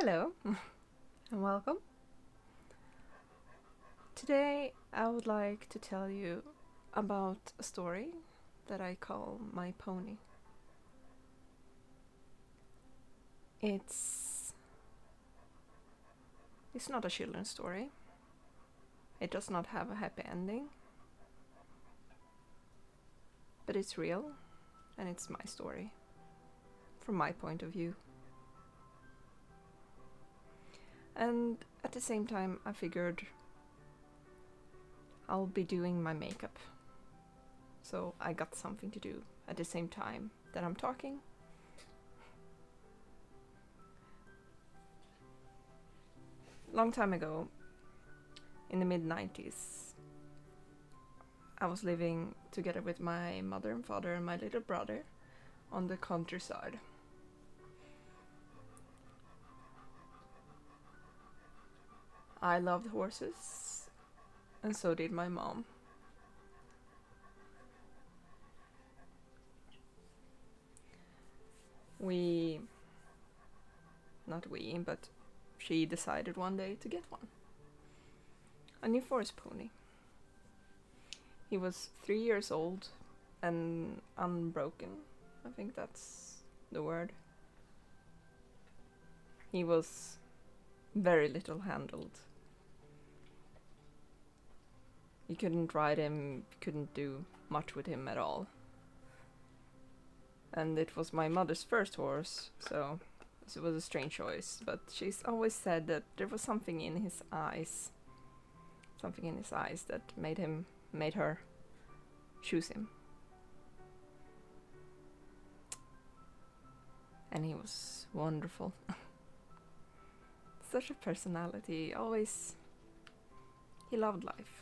Hello and welcome. Today I would like to tell you about a story that I call My Pony. It's it's not a children's story. It does not have a happy ending. But it's real and it's my story from my point of view. And at the same time I figured I'll be doing my makeup. So I got something to do at the same time that I'm talking. Long time ago, in the mid-90s, I was living together with my mother and father and my little brother on the countryside. I loved horses, and so did my mom. We, not we, but she decided one day to get one. A new forest pony. He was 3 years old and unbroken. I think that's the word. He was very little handled. You couldn't ride him, you couldn't do much with him at all. And it was my mother's first horse, so it was a strange choice. But she's always said that there was something in his eyes, that made her choose him. And he was wonderful. Such a personality, always. He loved life.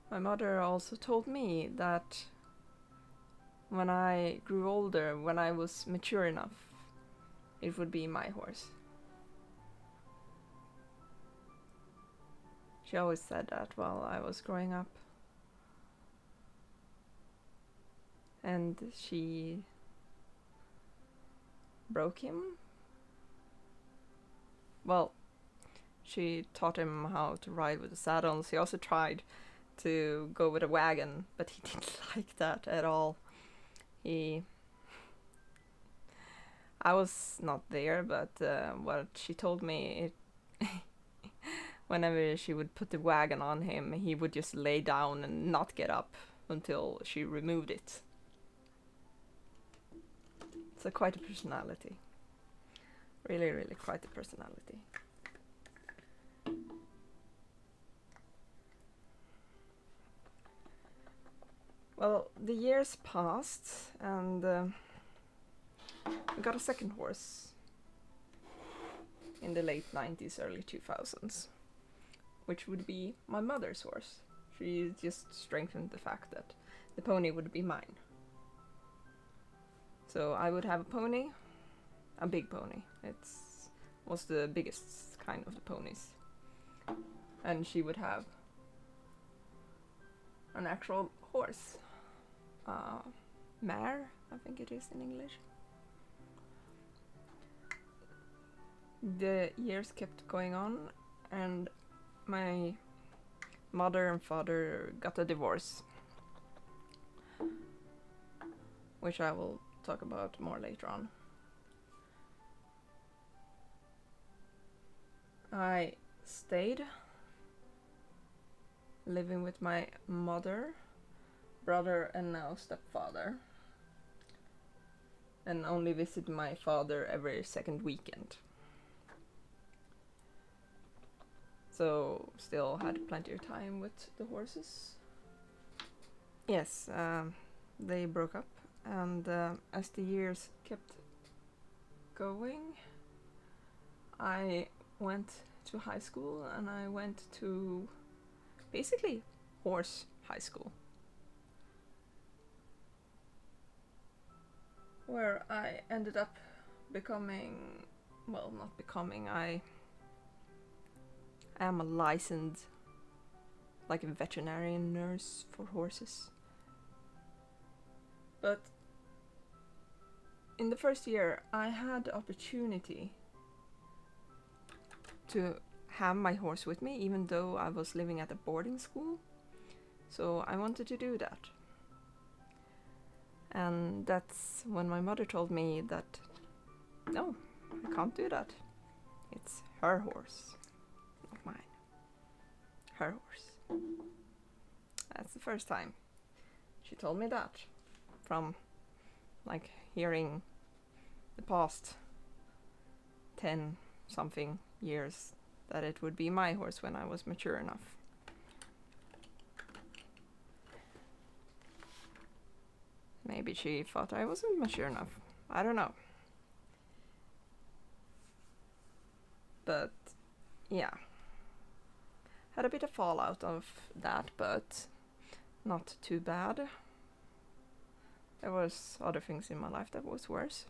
My mother also told me that when I grew older, when I was mature enough, it would be my horse. She always said that while I was growing up. And she broke him. Well, she taught him how to ride with the saddles. He also tried to go with a wagon, but he didn't like that at all. I was not there, but what she told me, whenever she would put the wagon on him, he would just lay down and not get up until she removed it. So quite a personality. Really, really quite a personality. Well, the years passed and I got a second horse in the late 90s, early 2000s, which would be my mother's horse. She just strengthened the fact that the pony would be mine. So I would have a pony, a big pony. It was the biggest kind of the ponies. And she would have an actual horse. Mare, I think it is in English. The years kept going on and my mother and father got a divorce, which I will talk about more later on. I stayed living with my mother, brother, and now stepfather, and only visit my father every second weekend. So still had plenty of time with the horses. Yes, they broke up, and as the years kept going, I went to high school, and I went to basically horse high school, where I ended up becoming, well, not becoming, I am a licensed, like a veterinarian nurse for horses. But in the first year, I had the opportunity to have my horse with me, even though I was living at a boarding school. So I wanted to do that. And that's when my mother told me that, no, I can't do that. It's her horse, not mine. Her horse. That's the first time she told me that. From like hearing the past 10 something years that it would be my horse when I was mature enough. Maybe she thought I wasn't mature enough. I don't know. But yeah, had a bit of fallout of that, but not too bad. There was other things in my life that was worse.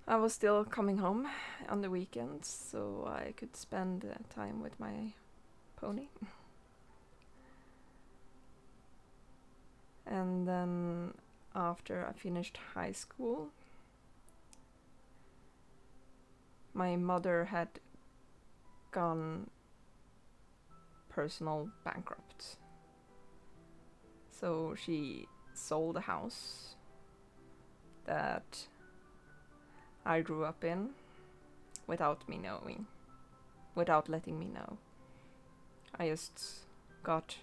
I was still coming home on the weekends, so I could spend time with my pony. And then after I finished high school, my mother had gone personal bankrupt. So she sold a house that I grew up in without me knowing, without letting me know. I just got,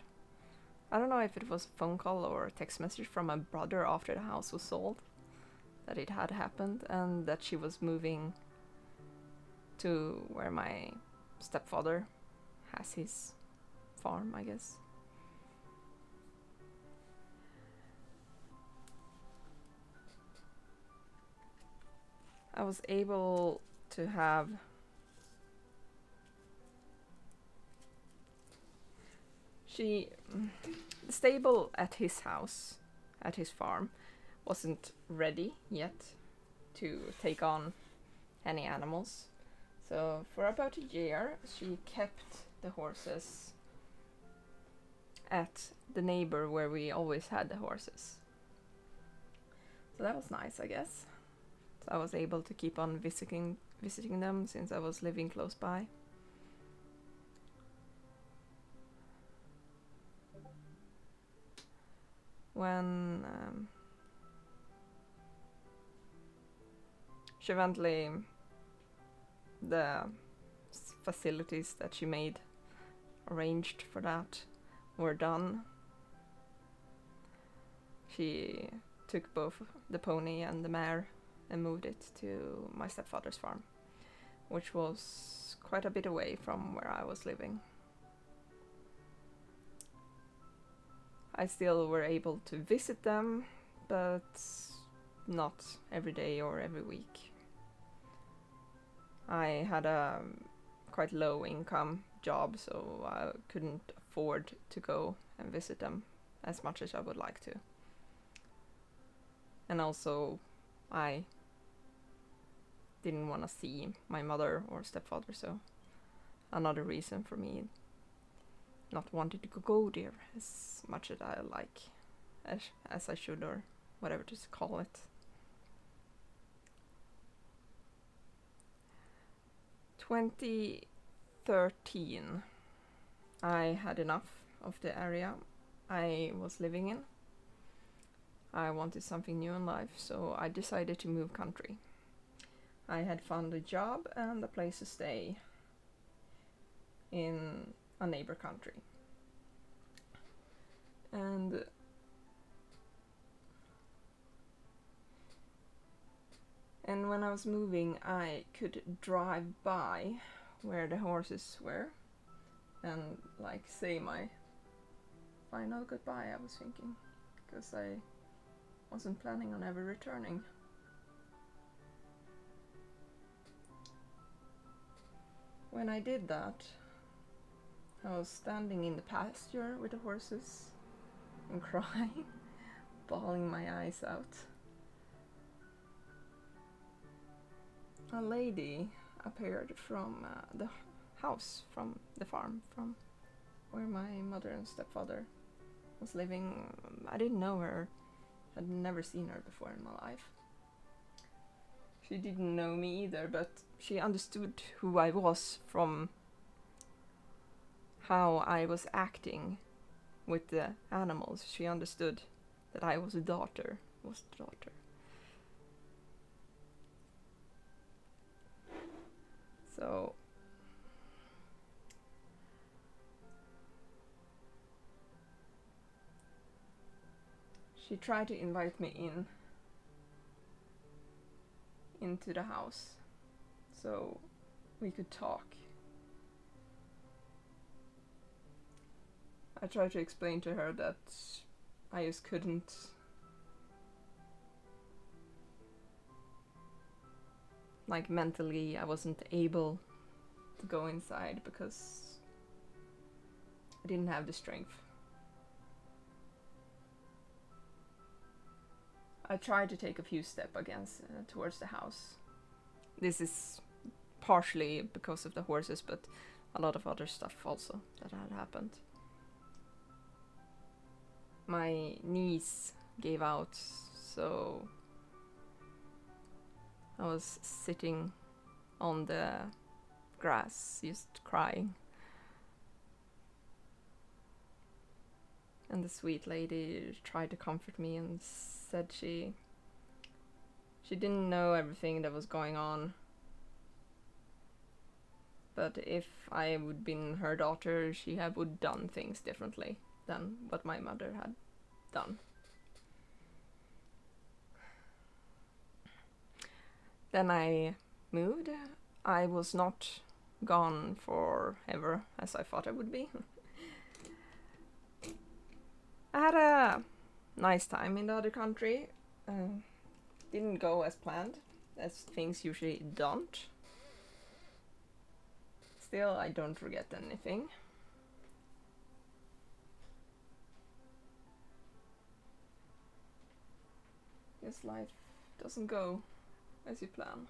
I don't know if it was a phone call or a text message from my brother after the house was sold, that it had happened and that she was moving to where my stepfather has his farm, I guess. I was able to have the stable at his house, at his farm, wasn't ready yet to take on any animals. So for about a year, she kept the horses at the neighbor where we always had the horses. So that was nice, I guess. So I was able to keep on visiting them since I was living close by. When eventually the facilities that she made arranged for that were done, she took both the pony and the mare and moved it to my stepfather's farm, which was quite a bit away from where I was living. I still were able to visit them, but not every day or every week. I had a quite low income job, so I couldn't afford to go and visit them as much as I would like to. And also, I didn't want to see my mother or stepfather, so another reason for me not wanting to go there as much as I like, as I should, or whatever to call it. 2013, I had enough of the area I was living in. I wanted something new in life, so I decided to move country. I had found a job and a place to stay in a neighbor country. And when I was moving, I could drive by where the horses were and like say my final goodbye, I was thinking, because I wasn't planning on ever returning. When I did that, I was standing in the pasture with the horses and crying, bawling my eyes out. A lady appeared from the house, from the farm, from where my mother and stepfather was living. I didn't know her, had never seen her before in my life. She didn't know me either, but she understood who I was from how I was acting with the animals. She understood that I was a daughter. So she tried to invite me into the house so we could talk. I tried to explain to her that I just couldn't like mentally I wasn't able to go inside because I didn't have the strength. I tried to take a few steps towards the house. This is partially because of the horses, but a lot of other stuff also that had happened. My knees gave out, so I was sitting on the grass, just crying. And the sweet lady tried to comfort me and said she didn't know everything that was going on. But if I would been her daughter, she would done things differently than what my mother had done. Then I moved. I was not gone forever as I thought I would be. I had a nice time in the other country. Didn't go as planned, as things usually don't. Still, I don't regret anything. This life doesn't go as you plan,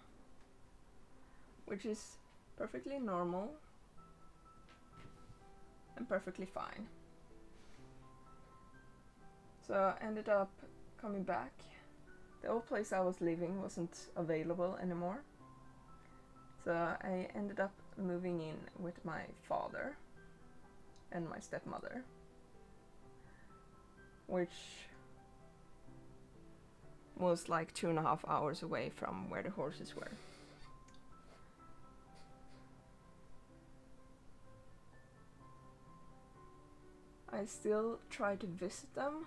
which is perfectly normal and perfectly fine. So I ended up coming back. The old place I was living wasn't available anymore. So I ended up moving in with my father and my stepmother, which was like 2.5 hours away from where the horses were. I still try to visit them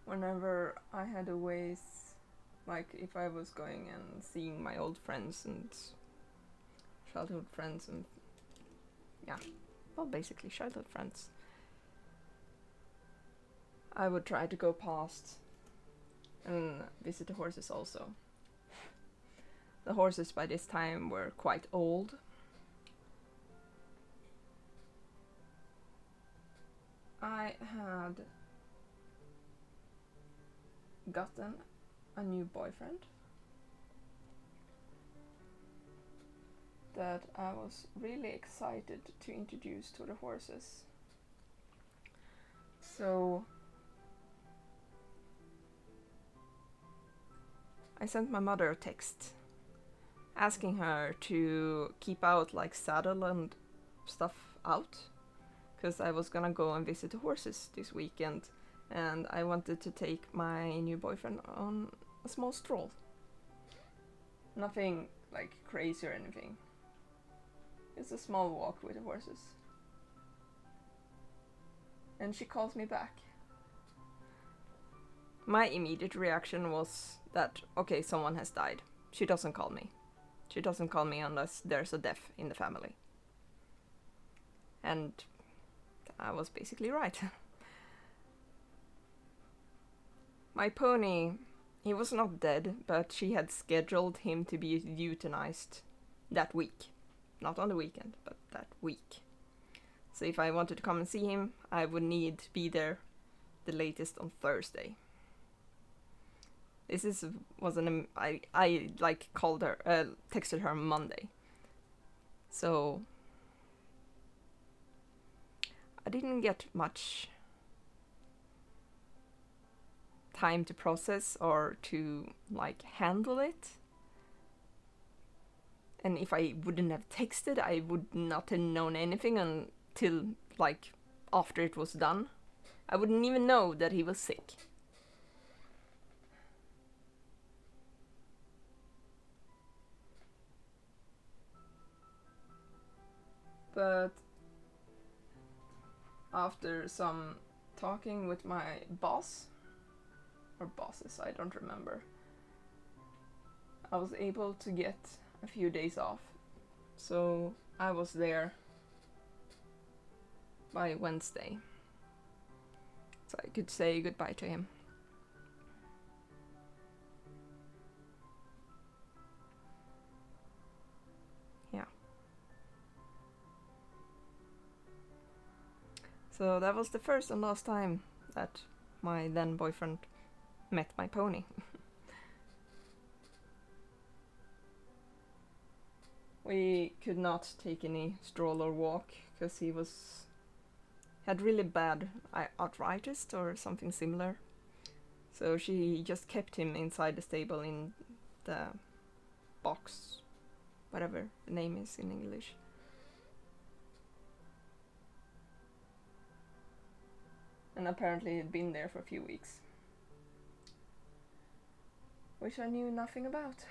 whenever I had a ways, like if I was going and seeing my old friends and childhood friends and basically childhood friends. I would try to go past and visit the horses also. The horses by this time were quite old. I had gotten a new boyfriend that I was really excited to introduce to the horses. So I sent my mother a text asking her to keep out like saddle and stuff out, because I was gonna go and visit the horses this weekend and I wanted to take my new boyfriend on a small stroll. Nothing like crazy or anything. It's a small walk with the horses. And she calls me back. My immediate reaction was that, okay, someone has died. She doesn't call me. She doesn't call me unless there's a death in the family. And I was basically right. My pony, he was not dead, but she had scheduled him to be euthanized that week. Not on the weekend, but that week. So if I wanted to come and see him, I would need to be there the latest on Thursday. This I like called her, texted her Monday. So I didn't get much time to process or to like handle it. And if I wouldn't have texted, I would not have known anything until like after it was done. I wouldn't even know that he was sick. But after some talking with my boss, or bosses, I don't remember, I was able to get a few days off. So I was there by Wednesday. So I could say goodbye to him. Yeah. So that was the first and last time that my then boyfriend met my pony. We could not take any stroll or walk because he had really bad arthritis or something similar. So she just kept him inside the stable in the box, whatever the name is in English. And apparently he'd been there for a few weeks, which I knew nothing about.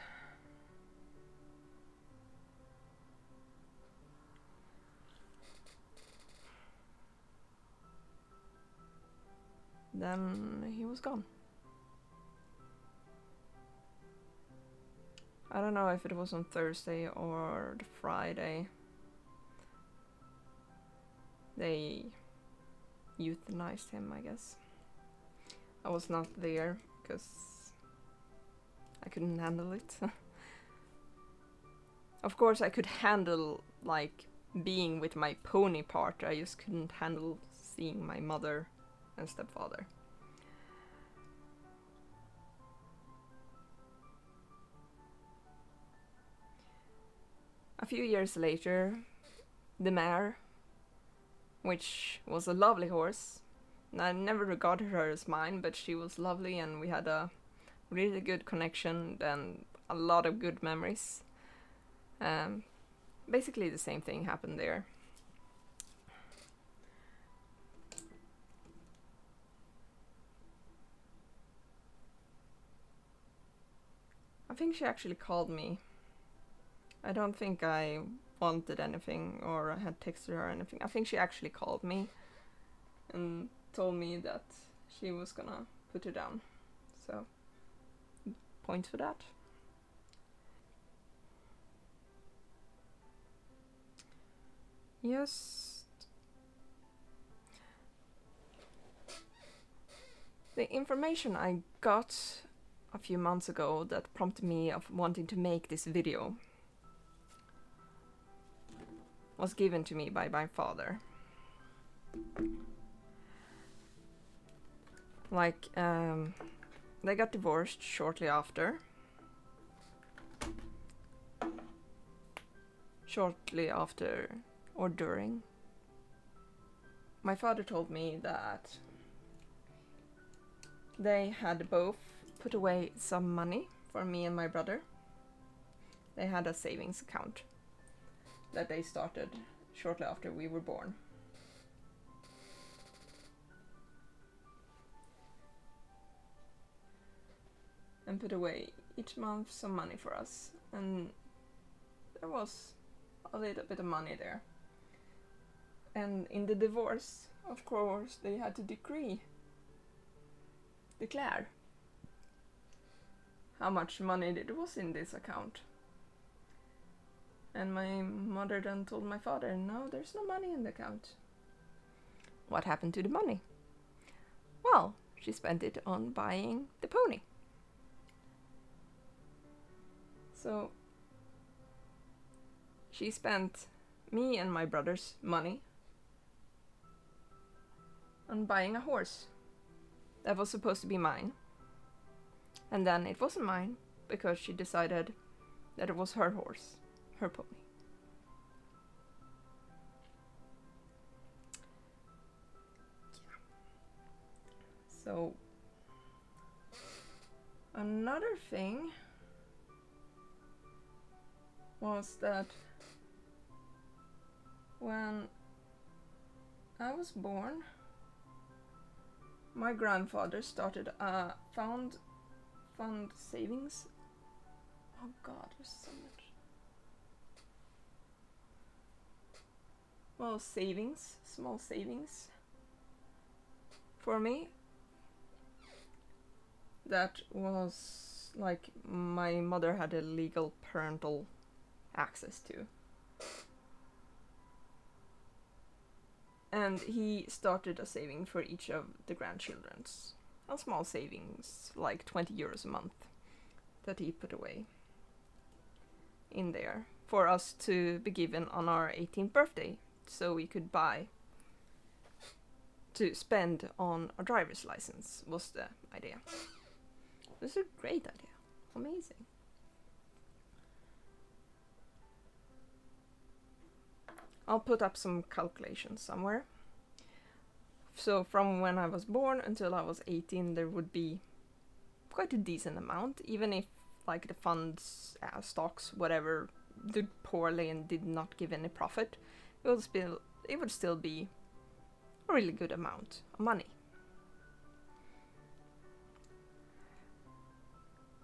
Then he was gone. I don't know if it was on Thursday or the Friday. They euthanized him, I guess. I was not there because I couldn't handle it. Of course, I could handle like being with my pony part. I just couldn't handle seeing my mother and stepfather. A few years later, the mare, which was a lovely horse, and I never regarded her as mine, but she was lovely and we had a really good connection and a lot of good memories. Basically the same thing happened there. I think she actually called me. I don't think I wanted anything or I had texted her or anything. I think she actually called me and told me that she was gonna put her down. So, points for that. Yes. The information I got a few months ago that prompted me of wanting to make this video was given to me by my father. Like, they got divorced shortly after. Shortly after or during. My father told me that they had both put away some money for me and my brother. They had a savings account that they started shortly after we were born. And put away each month some money for us. And there was a little bit of money there. And in the divorce, of course, they had to declare how much money there was in this account. And my mother then told my father, no, there's no money in the account. What happened to the money? Well, she spent it on buying the pony. So she spent me and my brother's money on buying a horse that was supposed to be mine. And then it wasn't mine because she decided that it was her horse, her pony. Yeah. So Another thing was that when I was born, my grandfather started a fund savings. Oh god, there's so much. Well, savings, small savings for me. That was like my mother had a legal parental access to. And he started a saving for each of the grandchildren's. A small savings, like 20 euros a month, that he put away in there for us to be given on our 18th birthday, so we could buy to spend on a driver's license, was the idea. This is a great idea. Amazing. I'll put up some calculations somewhere. So from when I was born until I was 18, there would be quite a decent amount, even if like the funds, stocks, whatever, did poorly and did not give any profit. It would still be a really good amount of money.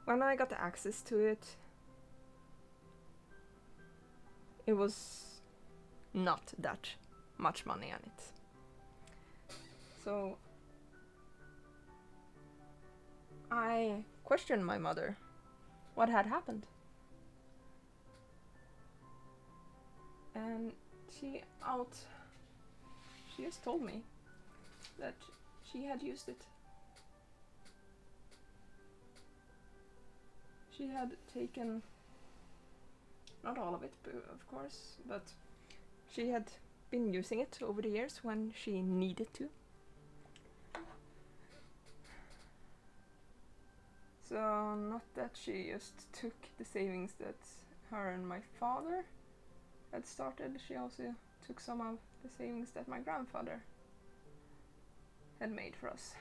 When I got access to it, it was not that much money on it. So I questioned my mother what had happened. And she just told me that she had used it. She had taken, not all of it, of course, but she had been using it over the years when she needed to. So not that she just took the savings that her and my father had started, she also took some of the savings that my grandfather had made for us.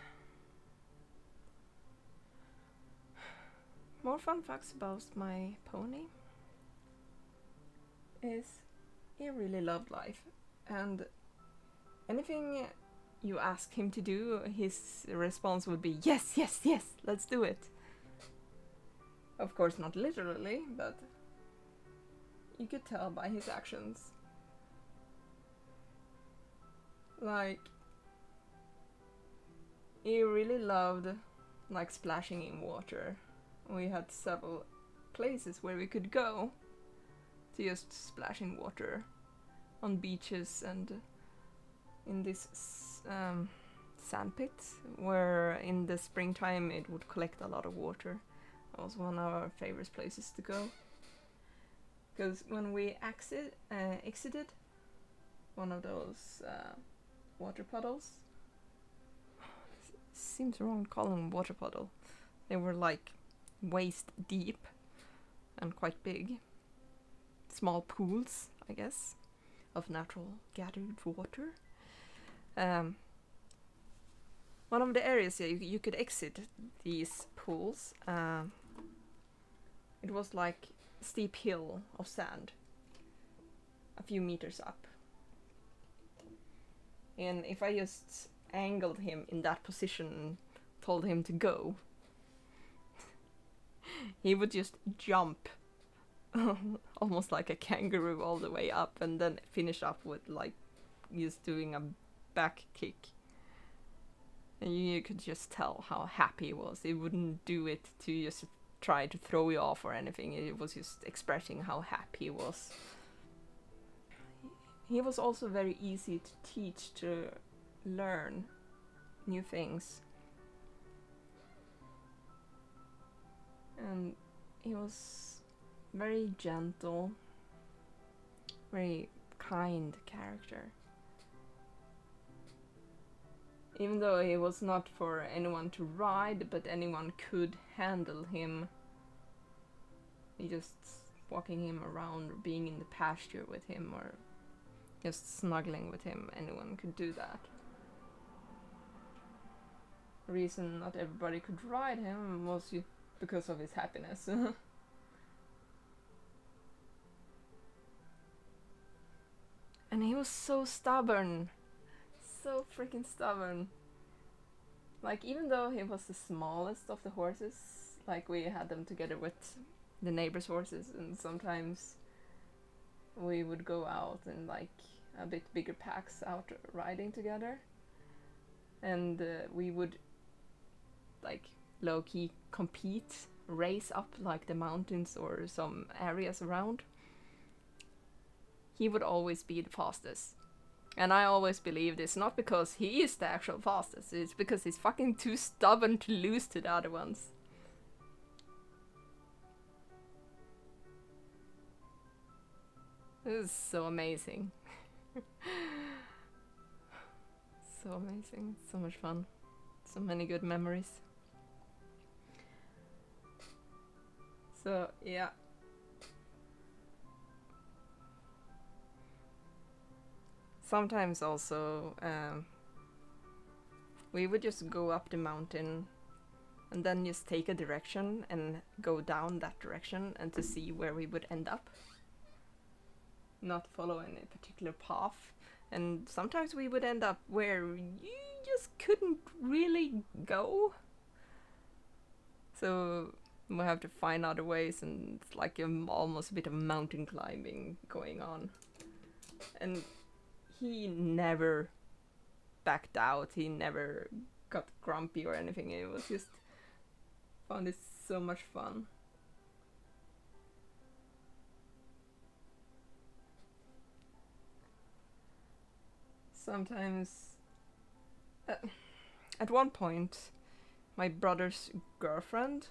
More fun facts about my pony is he really loved life, and anything you ask him to do, his response would be yes, yes, yes, let's do it. Of course not literally, but you could tell by his actions. Like, he really loved like splashing in water. We had several places where we could go to just splash in water on beaches and in this sand pit where in the springtime it would collect a lot of water. That was one of our favorite places to go. Because when we exited one of those water puddles, seems wrong calling them water puddle. They were like waist deep and quite big. Small pools, I guess, of natural gathered water. One of the areas you could exit these pools, it was like a steep hill of sand, a few meters up. And if I just angled him in that position and told him to go, he would just jump almost like a kangaroo all the way up and then finish up with like just doing a back kick. And you could just tell how happy he was. He wouldn't do it to just try to throw you off or anything. It was just expressing how happy he was. He was also very easy to teach, to learn new things. And he was very gentle, very kind character. Even though he was not for anyone to ride, but anyone could handle him. You just walking him around or being in the pasture with him or just snuggling with him, anyone could do that. The reason not everybody could ride him was because of his happiness. And he was so stubborn. So freaking stubborn. Like, even though he was the smallest of the horses, like, we had them together with the neighbors' horses, and sometimes we would go out in, like, a bit bigger packs out riding together. And we would, like, low-key compete, race up, like, the mountains or some areas around. He would always be the fastest. And I always believed it's not because he is the actual fastest, it's because he's fucking too stubborn to lose to the other ones. This is so amazing. So amazing, so much fun. So many good memories. So, yeah. Sometimes also we would just go up the mountain and then just take a direction and go down that direction and to see where we would end up. Not follow any particular path. And sometimes we would end up where you just couldn't really go. So we have to find other ways, and it's like almost a bit of mountain climbing going on. And he never backed out, he never got grumpy or anything. It was just found it so much fun. Sometimes at one point my brother's girlfriend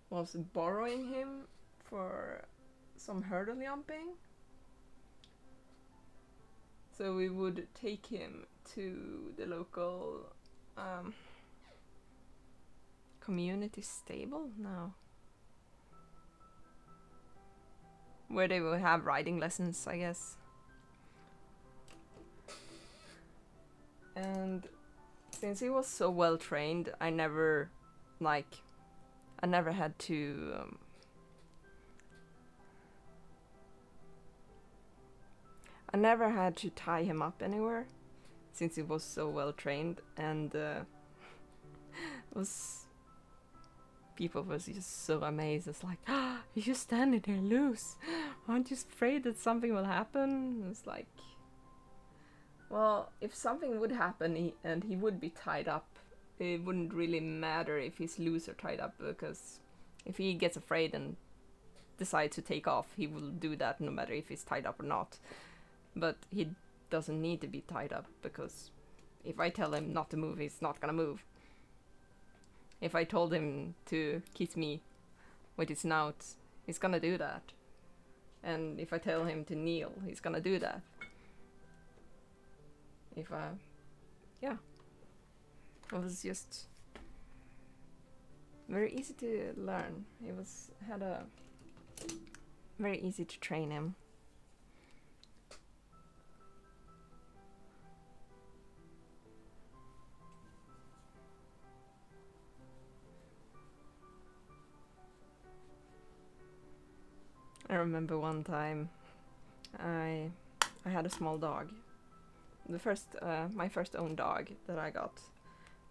was borrowing him for some hurdle jumping. So we would take him to the local community stable now, where they would have riding lessons, I guess. And since he was so well trained, I never had to I never had to tie him up anywhere, since he was so well trained. And was people was just so amazed. It's like, ah, you're just standing there loose. Aren't you afraid that something will happen? It's like, well, if something would happen and he would be tied up, it wouldn't really matter if he's loose or tied up, because if he gets afraid and decides to take off, he will do that no matter if he's tied up or not. But he doesn't need to be tied up, because if I tell him not to move, he's not gonna move. If I told him to kiss me with his snout, he's gonna do that. And if I tell him to kneel, he's gonna do that. Yeah. It was just very easy to learn. It was very easy to train him. I remember one time I had a small dog. My first own dog that I got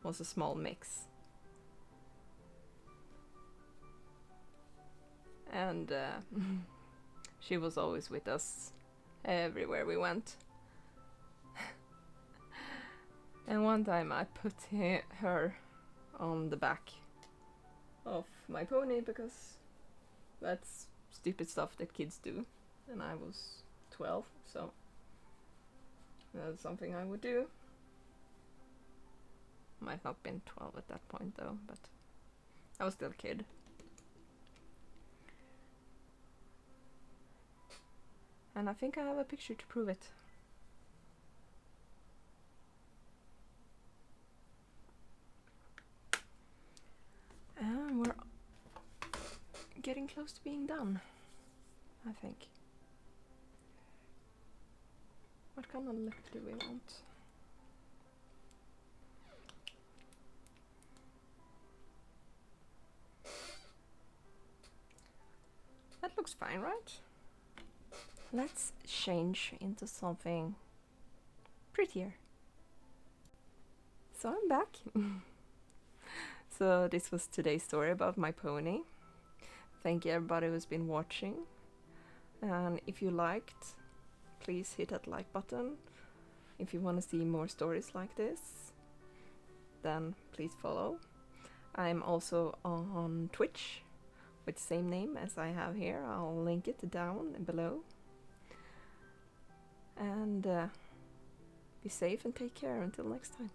was a small mix. And she was always with us everywhere we went. And one time I put her on the back of my pony, because that's stupid stuff that kids do. And I was 12, so that's something I would do. Might not been 12 at that point though, but I was still a kid. And I think I have a picture to prove it. And we're getting close to being done, I think. What kind of look do we want? That looks fine, right? Let's change into something prettier. So I'm back. So this was today's story about my pony. Thank you everybody who's been watching. And if you liked, please hit that like button. If you want to see more stories like this, then please follow. I'm also on Twitch with the same name as I have here. I'll link it down below. And be safe and take care until next time.